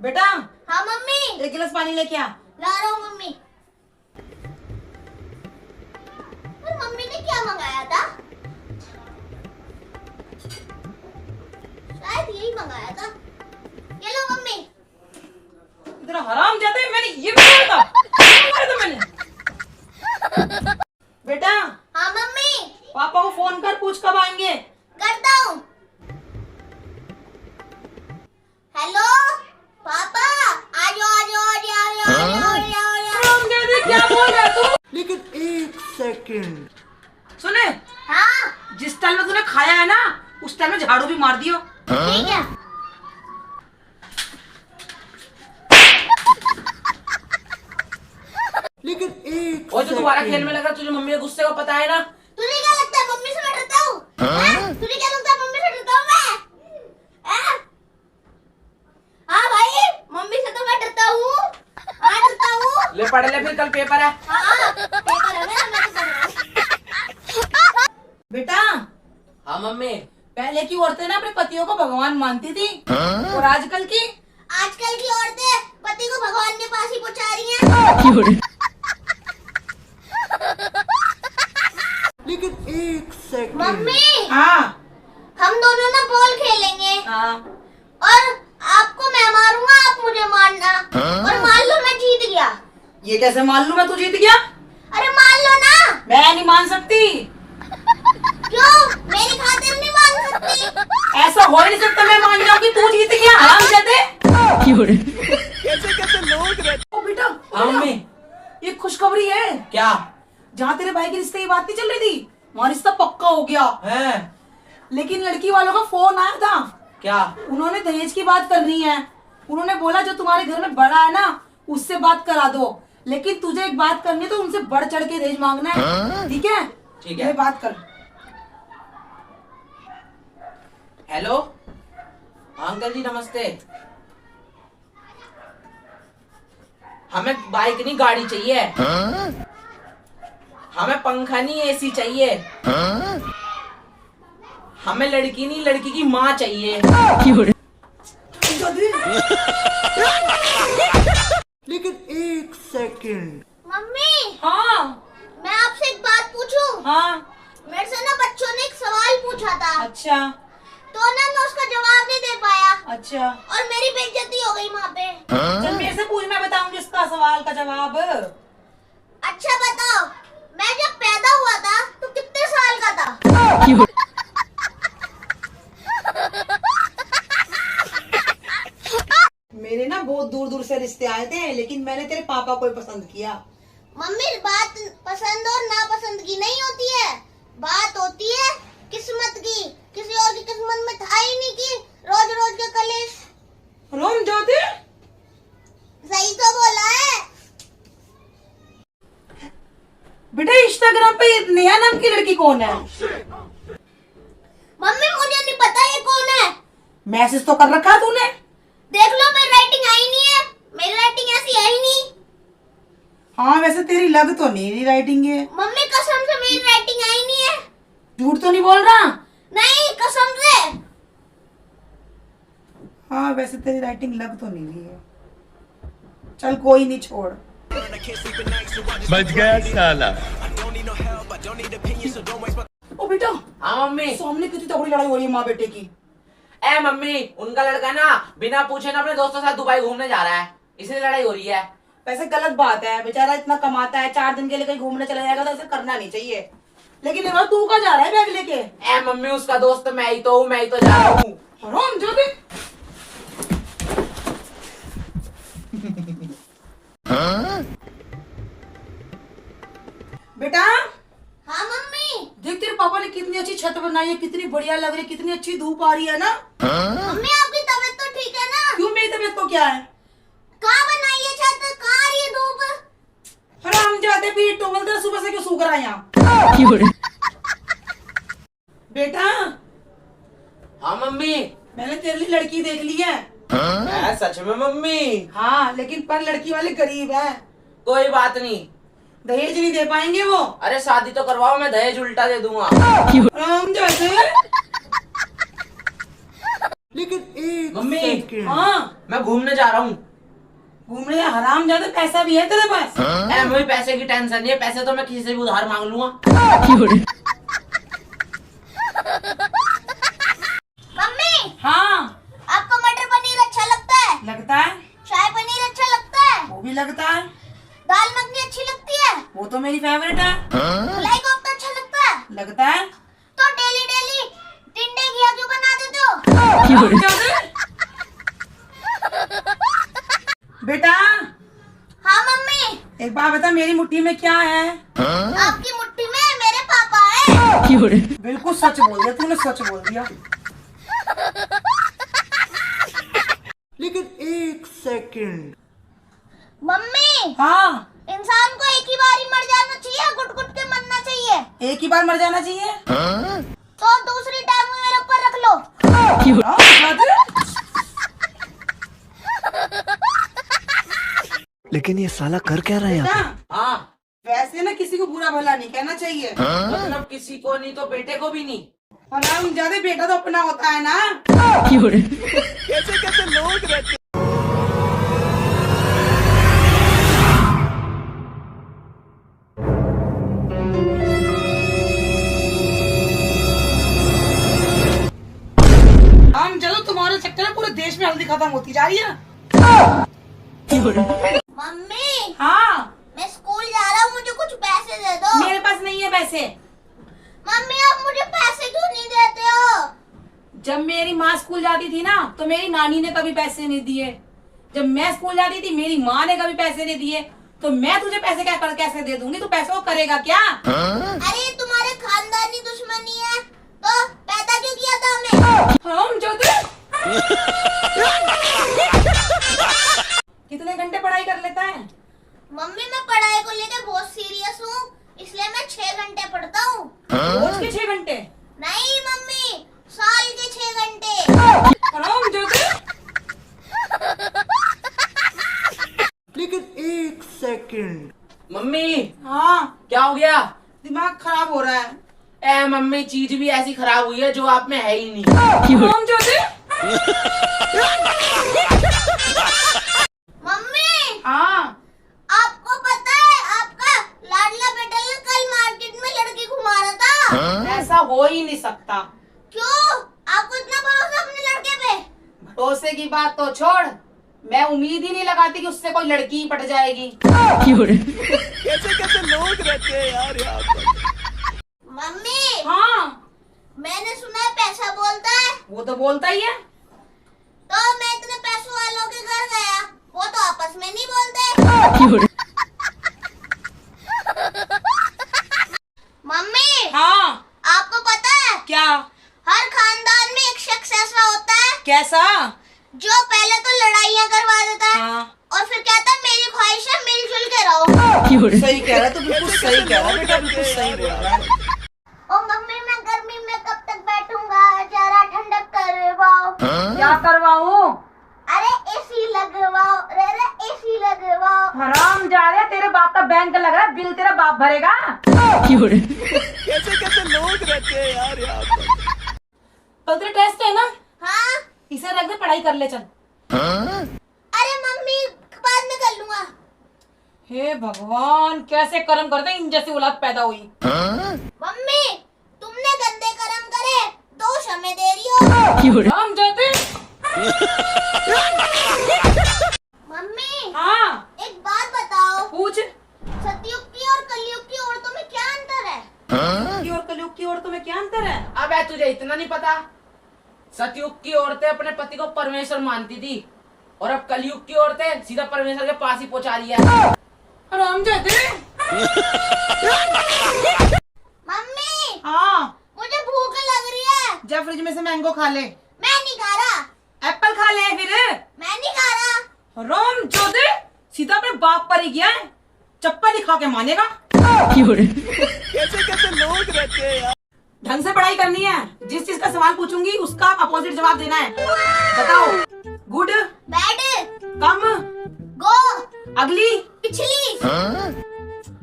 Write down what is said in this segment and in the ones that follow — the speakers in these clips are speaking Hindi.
बेटा। हाँ मम्मी। एक गिलास पानी लेके आ। ला रहा हूँ मम्मी। पर मम्मी ने क्या मंगाया था? शायद यही मंगाया था। ये लो मम्मी। इतना हराम जाता है, मैंने ये मंगाया था। ये मंगाया था मैंने। बेटा। हाँ मम्मी। पापा को फोन कर, पूछ कब आएंगे। करता हूँ। हेलो पापा, आ जाओ आ जाओ आ जाओ आ जाओ आ जाओ आ जाओ। हराम जाते, क्या बोल रहा है तू? लेकिन एक सेकंड। सुने, हाँ जिस टाइम में तूने खाया है ना, उस टाइम में झाड़ू भी मार दियो। ठीक है। लेकिन एक और जो तुम्हारा सेकंड। खेल में लग रहा है, तुझे मम्मी के गुस्से का पता है ना। तुझे क्या लगता है मम्मी से मैं डरता हूँ? तुझे क्या लगता है मम्मी से डरता हूँ मैं? हाँ? हाँ भाई, मम्मी से तो मैं डरता हूँ। हाँ डरता हूँ। ले पढ़ ले, फिर कल पेपर है। हाँ पेपर है मेरा, मैं तो पढ़ रहा हूँ। बेटा। हाँ मम्मी। पहले की औरतें ना अपने पतियों को भगवान मानती थी, और आजकल की औरतें पति को भगवान के पास ही पहुँचा रही हैं। लेकिन एक सेकंड। मम्मी, हाँ हम दोनों ना बॉल खेलेंगे हाँ। और आपको मैं मारूंगा, आप मुझे मारना। और मान लो मैं जीत गया। ये कैसे मान लूं मैं तू जीत गया? अरे मान लो ना। मैं नहीं मान सकती। क्यों? मेरी खातिर नहीं मान सकती? ऐसा हो ही नहीं सकता, मैं मान जाऊं कि तू जीत गया। हराम जाते। ओ बेटा। हाँ मम्मी। ये खुशखबरी है। क्या जहाँ तेरे भाई के रिश्ते की बात नहीं चल रही थी, वहाँ रिश्ता पक्का हो गया है? लेकिन लड़की वालों का फोन आया था। क्या? उन्होंने दहेज की बात करनी है। उन्होंने बोला जो तुम्हारे घर में बड़ा है ना, उससे बात करा दो, लेकिन तुझे एक बात करनी है तो उनसे बढ़ चढ़ के दहेज मांगना है। ठीक है? ठीक है। ये बात कर। हेलो अंकल जी, नमस्ते। हमें बाइक नहीं गाड़ी चाहिए। हमें पंखा नहीं एसी चाहिए। हमें लड़की नहीं, लड़की की माँ चाहिए। लेकिन एक सेकंड। मम्मी, हाँ मैं आपसे एक बात पूछूं? हाँ। मेरे से ना बच्चों ने एक सवाल पूछा था, अच्छा तो ना मैं उसका जवाब नहीं दे पाया अच्छा। और मेरी बेइज्जती हो गई वहाँ पे। चल मेरे से पूछ, मैं बताऊंगी इसका सवाल का जवाब। अच्छा बताओ, मैं जब पैदा हुआ था तो कितने साल का था? मेरे ना बहुत दूर दूर से रिश्ते आए थे, लेकिन मैंने तेरे पापा को ही पसंद किया। मम्मी, बात पसंद और नापसंद की नहीं होती है, बात होती है किस्मत की। किसी और की किस्मत में था ही नहीं कि रोज रोज के कलेश। रोम ज्योति, सही तो बोला है। बेटा इंस्टाग्राम पे ये नेहा नाम की लड़की कौन है? मम्मी मुझे नहीं पता ये कौन है। मैसेज तो कर रखा है तूने। देख लो, मेरी राइटिंग आई नहीं है। मेरी राइटिंग ऐसी है ही नहीं। हाँ वैसे तेरी लग तो नहीं रही राइटिंग ये। मम्मी कसम से मेरी राइटिंग आई नहीं है। झूठ तो नहीं बोल रहा? नहीं कसम से। हाँ वैसे तेरी राइटिंग लग तो नहीं रही है। चल कोई नहीं, छोड़। बच गया साला। ओ बेटा। हाँ मम्मी। सामने कितनी तगड़ी लड़ाई हो रही है माँ बेटे की। ए मम्मी, उनका लड़का ना बिना पूछे ना अपने दोस्तों के साथ दुबई घूमने जा रहा है, इसलिए लड़ाई हो रही है। वैसे गलत बात है, बेचारा इतना कमाता है, 4 दिन के लिए कहीं घूमने चला जाएगा तो ऐसे करना नहीं चाहिए। लेकिन यार तू कहाँ जा रहा है बैग लेके? ए मम्मी, उसका दोस्त मैं ही तो हूँ, मैं ही तो जा रहा हूँ। हराम जाते। बेटा। हाँ मम्मी। देख तेरे पापा ने कितनी अच्छी छत बनाई है, कितनी बढ़िया लग रही है, कितनी अच्छी धूप आ रही है ना। मम्मी आपकी तबीयत तो ठीक है ना? क्यों, मेरी तबीयत को क्या है? कहाँ बनाई है छत? कहाँ आ रही है धूप? हराम जाते, फिर टोवल दे सुबह से क्यों सूख रहा है यहाँ? बेटा। हाँ मम्मी। मैंने तेरे लिए लड़की देख ली है। सच में मम्मी? हाँ लेकिन पर लड़की वाले गरीब है, कोई बात नहीं। दहेज नहीं दे पाएंगे वो। अरे शादी तो करवाओ, मैं दहेज उल्टा दे दूंगा। हराम जाते। लेकिन एक मम्मी। सेकंड। हाँ मैं घूमने जा रहा हूँ। घूमने जा, हराम ज्यादा पैसा भी है तेरे पास? मुझे पैसे की टेंशन नहीं है, पैसे तो मैं किसी से भी उधार मांग लूंगा। मम्मी हाँ आपको मटर पनीर अच्छा लगता है? लगता है, शाही पनीर अच्छा लगता है? वो भी लगता है, दाल मखनी अच्छी लगती है? वो तो मेरी फेवरेट है। मलाई कोफ्ता अच्छा लगता है? लगता है। तो डेली डेली टिंडे घिया क्यों बना देते हो? बेटा हाँ मम्मी। एक बात बता, मेरी मुट्ठी में क्या है? आपकी मुट्ठी में मेरे पापा है। बिल्कुल सच बोल दिया तूने, सच बोल दिया। लेकिन एक सेकंड। मम्मी हाँ इंसान को एक ही बार ही मर जाना चाहिए, गुट गुट के मरना चाहिए? एक ही बार मर जाना चाहिए। तो दूसरी टांग मेरे ऊपर रख लो। हाँ, बता दे। लेकिन ये साला कर क्या रहा है यहाँ बेटा, हाँ वैसे ना किसी को बुरा भला नहीं कहना चाहिए। मतलब किसी को नहीं तो बेटे को भी नहीं। हराम ज्यादा, बेटा तो अपना होता है ना। कैसे कैसे लोग रहते। हम चलो, तुम्हारे चक्कर में पूरे देश में हल्दी खत्म होती जा रही है। मम्मी हाँ मैं स्कूल जा रहा हूँ, मुझे कुछ पैसे दे दो। मेरे पास नहीं है पैसे। मम्मी आप मुझे पैसे क्यों नहीं देते हो? जब मेरी माँ स्कूल जाती थी ना, तो मेरी नानी ने कभी पैसे नहीं दिए। जब मैं स्कूल जाती थी, मेरी माँ ने कभी पैसे नहीं दिए। तो मैं तुझे पैसे कैसे दे दूंगी? तू पैसों को करेगा क्या? अरे तुम्हारे खानदानी दुश्मनी है, तो पैदा क्यों किया था हमें? हम जो कितने घंटे पढ़ाई कर लेता है? मम्मी मैं पढ़ाई को लेकर बहुत सीरियस हूँ, इसलिए मैं 6 घंटे पढ़ता हूँ। रोज के 6 घंटे? नहीं मम्मी, साल के 6 घंटे। हम जो लेकिन एक सेकंड। मम्मी हाँ क्या हो गया? दिमाग खराब हो रहा है। मम्मी चीज भी ऐसी खराब हुई है जो आप में है ही नहीं। हम जो मम्मी हाँ आपको पता है आपका लाडला बेटा ने कल मार्केट में लड़की घुमा रहा था? ऐसा हो ही नहीं सकता। क्यों? आपको इतना भरोसा अपने लड़के पे? भरोसे की बात तो छोड़, मैं उम्मीद ही नहीं लगाती कि उससे कोई लड़की ही पट जाएगी। कैसे कैसे लोग रहते हैं यार यहाँ पर। मम्मी हाँ मैंने सुना है पैसा बोलता है, वो तो बोलता ही है। तो मैं इतने पैसों वालों के घर गया, वो तो आपस में नहीं बोलते। मम्मी हाँ आपको पता है क्या? हर खानदान में एक शख्स ऐसा होता है कैसा? जो पहले तो लड़ाइयाँ करवा देता है हाँ और फिर कहता है मेरी ख्वाहिश है मिलजुल के रहो। सही कह रहा है, तो बिल्कुल सही कह रहा है बेटा, बिल्कुल सही बोल रहा है। ओ मम्मी मैं गर्मी में कब तक बैठूंगा, जरा ठंडक करवाओ। क्या करवाऊं? अरे एसी लगवाओ, रे एसी लगवाओ। हराम जा रहे, तेरे बाप का बैंक लग रहा है, बिल तेरा बाप भरेगा। कैसे कैसे लोग रहते हैं यार यहाँ पर। कल तेरा टेस्ट है ना, हाँ इसे रख दे, पढ़ाई कर ले चल। अरे मम्मी बाद में कर लूंगा। हे भगवान, कैसे कर्म करते इन जैसी औलाद पैदा हुई। मम्मी तुमने गंदे कर्म करे, दोष हमें दे रही हो। हम जाते। मम्मी हाँ एक बात बताओ, पूछ। सतयुग की और कलयुग की औरतों में क्या अंतर है? की और कलयुग की औरतों में क्या अंतर है? अब है तुझे इतना नहीं पता? सतयुग की औरतें अपने पति को परमेश्वर मानती थी, और अब कलयुग की औरतें सीधा परमेश्वर के पास ही पहुंचा रही है। हराम जाते। मम्मी हाँ मुझे भूख लग रही है। जा फ्रिज में से मैंगो खा ले। मैं नहीं खा रहा। एप्पल खा ले फिर। मैं नहीं खा रहा। हराम जाते, सीधा अपने बाप पर ही गया है, चप्पल ही खा के मानेगा। कैसे कैसे लोग रहते हैं यार। ढंग से पढ़ाई करनी है, जिस चीज का सवाल पूछूंगी उसका अपोजिट जवाब देना है। बताओ, गुड, बैड, कम, गो, अगली, पिछली,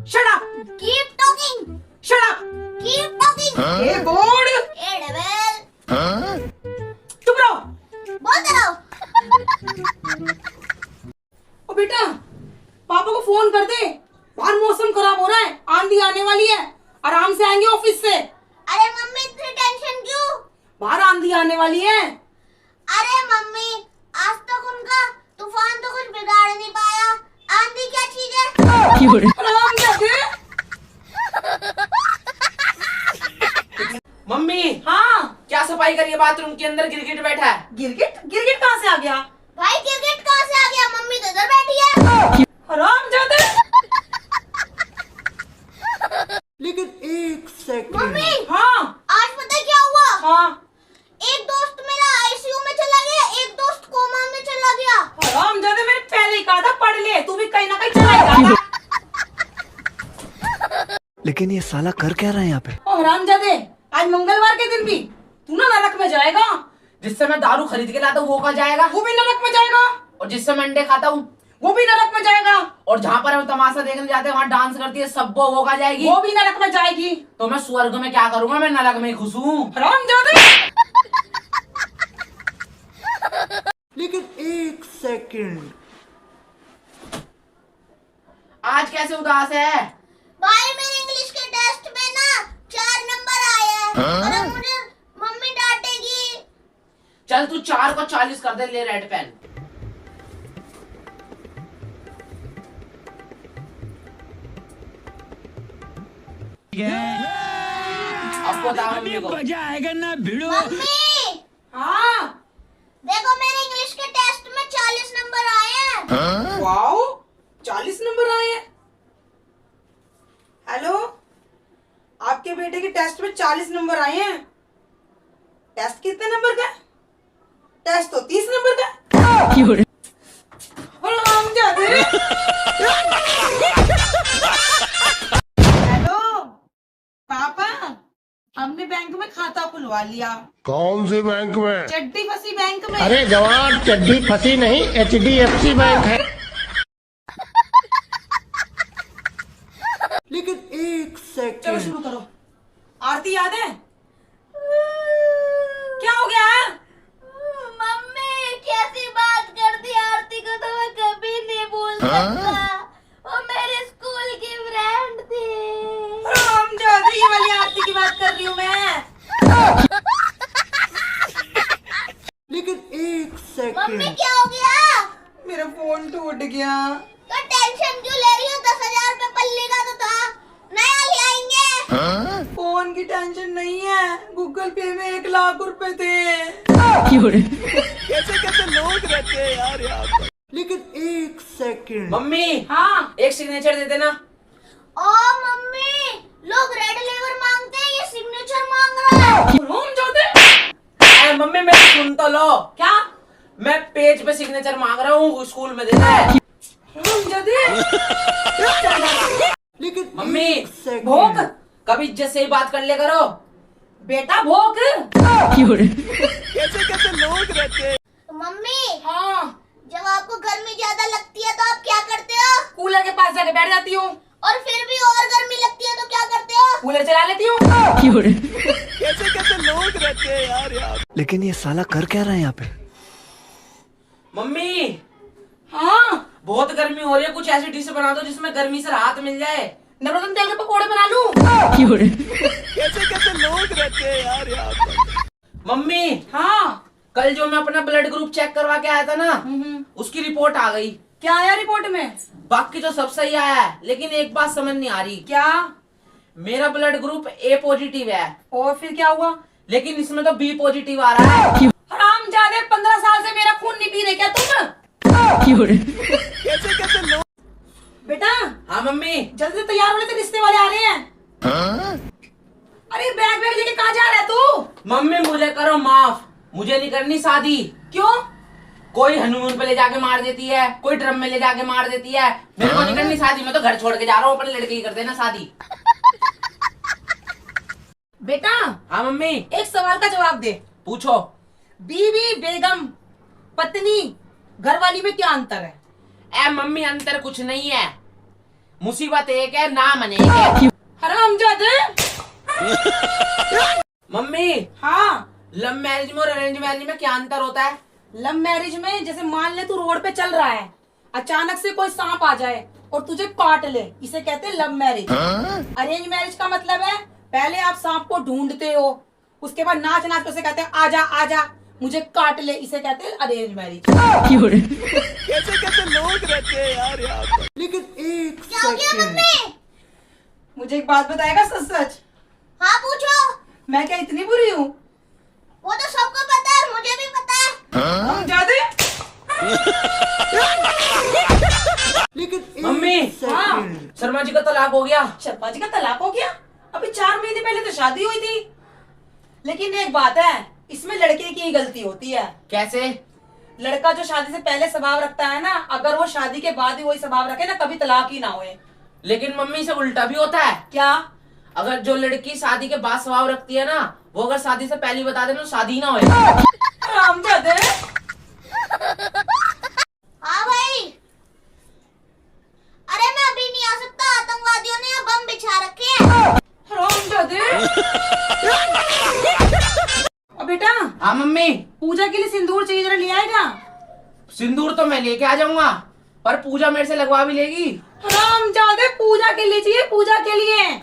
shut up, keep talking, shut up, keep talking, A board, A double, चुप रहो। बोलते रहो। ओ बेटा, पापा को फोन कर दे, बाहर मौसम खराब हो रहा है, आंधी आने वाली है, आराम से आएंगे ऑफिस से। अरे मम्मी इतनी टेंशन क्यों? बाहर आंधी आने वाली है। अरे मम्मी आज तक उनका तूफान तो कुछ बिगाड़ नहीं पाया, आंधी क्या चीज है? आराम से। मम्मी हाँ, क्या सफाई करिए बाथरूम के अंदर, गिरगिट बैठा है। गिरगिट गिरगिट कहाँ से आ गया? भाई क्रिकेट कहाँ से आ गया? मम्मी तो इधर बैठी है। आराम जाते। लेकिन एक सेकंड। मम्मी हाँ आज पता है क्या हुआ? हाँ, एक दोस्त मेरा आईसीयू में चला गया, एक दोस्त कोमा में चला गया। आराम जाते। मैंने पहले ही कहा था पढ़ ले, तू भी कहीं ना कहीं चला जाएगा। लेकिन ये साला कर क्या रहा है यहाँ पे? ओ हराम जाते, आज मंगलवार के दिन भी तू ना नरक में जाएगा। जिससे मैं दारू खरीद के लाता हूँ वो कहाँ जाएगा? वो भी नरक में जाएगा। और जिससे मैं अंडे खाता हूँ, वो भी नरक में जाएगा। और जहाँ पर हम तमाशा देखने जाते हैं वहाँ डांस करती है सब्बो, वो कहाँ जाएगी? वो भी नरक में जाएगी। तो मैं स्वर्ग में क्या करूंगा? मैं नरक में ही खुश हूँ। हराम जाते। लेकिन एक सेकंड। आज कैसे उदास है? भाई मेरे इंग्लिश के टेस्ट में ना 4 नंबर आए हैं और अब मुझे मम्मी डांटेगी। चल तू 4 को 40 कर दे, ले रेड पेन। अब बता मम्मी को। मम्मी हाँ, देखो मेरे इंग्लिश के टेस्ट में 40 नंबर आए हैं। वाओ, 40 नंबर आए हैं। हेलो, आपके बेटे के टेस्ट में 40 नंबर आए हैं। टेस्ट कितने नंबर का है? टेस्ट तो 30 नंबर का है। हराम जाते। हेलो पापा, हमने बैंक में खाता खुलवा लिया। कौन से बैंक में? चड्डी फंसी बैंक में। अरे जवान, चड्डी फंसी नहीं, HDFC बैंक है। लेकिन एक चलो सेकंड। शुरू करो। आरती याद है? क्या हो गया? मम्मी कैसी बात कर दी, आरती को तो मैं कभी नहीं भूल सकता। वो मेरे स्कूल की फ्रेंड थी। हराम जाते, ये वाली आरती की बात कर रही हूँ मैं। लेकिन एक मम्मी सेकंड। क्या हो गया? मेरा फोन टूट गया। तो टेंशन क्यों ले रही हो? 10,000 रुपए पल्ले का तो था, नया ले आएंगे। फोन की टेंशन नहीं है, गूगल पे में 1 लाख रुपए थे। कैसे कैसे लोग रहते हैं यार यहाँ पे। लेकिन एक सेकंड। मम्मी हाँ, एक सिग्नेचर दे देना। ओ मम्मी लोग रेड लेवर मांगते हैं, ये सिग्नेचर मांग रहा है। हराम जाते। मम्मी मेरी सुन तो लो। क्या? मैं पेज पे सिग्नेचर मांग रहा हूँ, स्कूल में देना है। हराम जाते। लेकिन मम्मी, एक सेकंड। भोग कभी इज्जत से ही बात कर ले करो। बेटा, भोग। कैसे कैसे लोग रहते हैं। मम्मी हाँ, जब आपको गर्मी ज्यादा लगती है तो आप क्या करते हो? कूलर के पास जाके बैठ जाती हूँ। और फिर भी और गर्मी लगती है तो क्या करते हो? कूलर चला लेती हूँ। कैसे कैसे लोग रहते हैं यार यहाँ पे। लेकिन ये साला कर क्या रहा है यहाँ पे? मम्मी हाँ, बहुत गर्मी हो रही है, कुछ ऐसी डिश बना दो जिसमें गर्मी से राहत मिल जाए। नवरत्न तेल के पकोड़े बना लूं। कैसे कैसे लोग रहते हैं यार यहाँ पे। मम्मी हाँ, कल जो मैं अपना ब्लड ग्रुप चेक करवा के आया था ना, उसकी रिपोर्ट आ गई। क्या आया रिपोर्ट में? बाकी तो सब सही आया है, लेकिन एक बात समझ नहीं आ रही। क्या? मेरा ब्लड ग्रुप A पॉजिटिव है, और फिर क्या हुआ? लेकिन इसमें तो B पॉजिटिव आ रहा है। हराम जादे, 15 साल से मेरा खून नहीं पी रहे क्या तुम? कैसे कैसे लोग। बेटा, हाँ मम्मी। जल्दी से तैयार होने, रिश्ते वाले आ रहे हैं। अरे बैग बैग लेके कहाँ जा रहा है तू? मम्मी मुझे करो माफ, मुझे नहीं करनी शादी। क्यों? कोई हनीमून पे ले जाके मार देती है, कोई ड्रम में ले जाके मार देती है। मेरे को नहीं करनी शादी, मैं तो घर छोड़ के जा रहा हूँ, अपने लड़के की कर देना शादी। बेटा, हाँ मम्मी। एक सवाल का जवाब दे। पूछो। बीवी, बेगम, पत्नी, घरवाली में क्या अंतर है? ए मम्मी अंतर कुछ नहीं है, मुसीबत एक है, नाम अनेक है। हरामजादे। मम्मी हाँ, लव मैरिज में और अरेंज मैरिज में क्या अंतर होता है? लव मैरिज में जैसे मान ले तू रोड पे चल रहा है, अचानक से कोई सांप आ जाए और तुझे काट ले, इसे कहते हैं लव मैरिज। अरेंज मैरिज का मतलब है पहले आप सांप को ढूंढते हो, उसके बाद नाच नाच उसे कहते हैं आजा आजा मुझे काट ले, इसे कहते हैं अरेंज मैरिज। कैसे कैसे लोग रहते हैं यार यहाँ पर। लेकिन एक क्या हो गया सेकंड, मम्मी? मुझे एक बात बताएगा सच सच, हाँ पूछो। मैं क्या इतनी बुरी हूँ? वो तो सबको पता है और मुझे भी पता है। हम जाते लेकिन एक मम्मी, सेकंड। शर्मा जी का तलाक हो गया। शर्मा जी का तलाक हो गया? अभी 4 महीने पहले तो शादी हुई थी। लेकिन एक बात है, इसमें लड़के की ही गलती होती है। कैसे? लड़का जो शादी से पहले स्वभाव रखता है ना, अगर वो शादी के बाद ही वही स्वभाव रखे ना, कभी तलाक ही ना होए। लेकिन मम्मी से उल्टा भी होता है। क्या? अगर जो लड़की शादी के बाद स्वभाव रखती है ना, वो अगर शादी से पहले बता देना, शादी ना होए। हम जाते हाँ भाई। अरे मैं अभी नहीं आ सकता, आतंकवादियों ने यहाँ बम बिछा रखे हैं। हम जाते। और बेटा, हाँ मम्मी, पूजा के लिए सिंदूर चाहिए, जरा ले आएगा? सिंदूर तो मैं लेके आ जाऊंगा, पर पूजा मेरे से लगवा भी लेगी। हम जाते, पूजा के लिए चाहिए, पूजा के लिए।